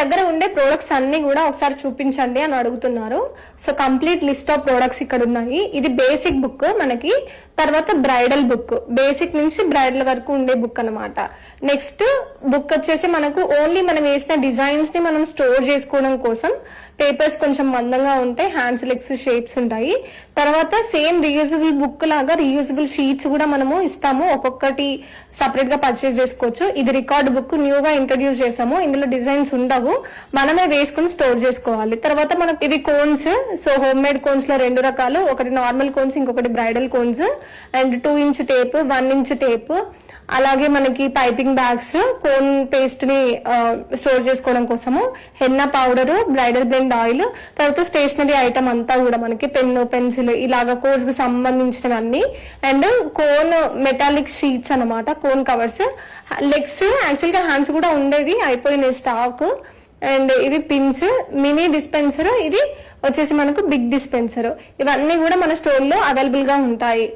దగ్గర ఉండే ప్రొడక్ట్స్ అన్ని కూడా ఒకసారి చూపించండి అని అడుగుతున్నారు. So complete list of products ఇక్కడ ఉన్నాయి. ఇది బేసిక్ బుక్ మనకి, తర్వాత బ్రైడల్ బుక్, బేసిక్ నుంచి బ్రైడల్ వరకు ఉండే బుక్ అనమాట. నెక్స్ట్ బుక్ వచ్చేసి మనకు ఓన్లీ మనం వేసిన డిజైన్స్ ని మనం స్టోర్ చేసుకోవడం కోసం పేపర్స్ కొంచెం మందంగా ఉంటాయి, హ్యాండ్స్ లెగ్స్ షేప్స్ ఉంటాయి. తర్వాత సేమ్ రీయూజబుల్ బుక్ లాగా రీయూజబుల్ షీట్స్ కూడా మనము ఇస్తాము, ఒక్కొక్కటి సపరేట్ గా పర్చేస్ చేసుకోవచ్చు. ఇది రికార్డ్ బుక్ న్యూగా ఇంట్రడ్యూస్ చేసాము, ఇందులో డిజైన్స్ ఉండవు, మనమే వేసుకుని స్టోర్ చేసుకోవాలి. తర్వాత మనకు ఇవి cones, so home made cones లో 2 రకాలు, ఒకటి నార్మల్ కోన్స్, ఇంకొకటి bridal cones. And 2 inch tape, 1 inch tape, అలాగే మనకి పైపింగ్ బ్యాగ్స్, కోన్ పేస్ట్ ని స్టోర్ చేసుకోవడం కోసము, henna powder, bridal blend oil, తర్వాత స్టేషనరీ ఐటమ్ అంతా కూడా మనకి పెన్ను, పెన్సిల్, ఇలాగా కోర్స్ కి సంబంధించినవన్నీ. అండ్ కోన్ మెటాలిక్ షీట్స్ అనమాట, కోన్ కవర్స్. లెగ్స్ యాక్చువల్ గా హ్యాండ్స్ కూడా ఉండేవి, అయిపోయినాయి స్టాక్. అండ్ ఇవి పిన్స్, మినీ డిస్పెన్సర్, ఇది వచ్చేసి మనకు బిగ్ డిస్పెన్సర్. ఇవన్నీ కూడా మన స్టోర్ లో అవైలబుల్ గా ఉంటాయి.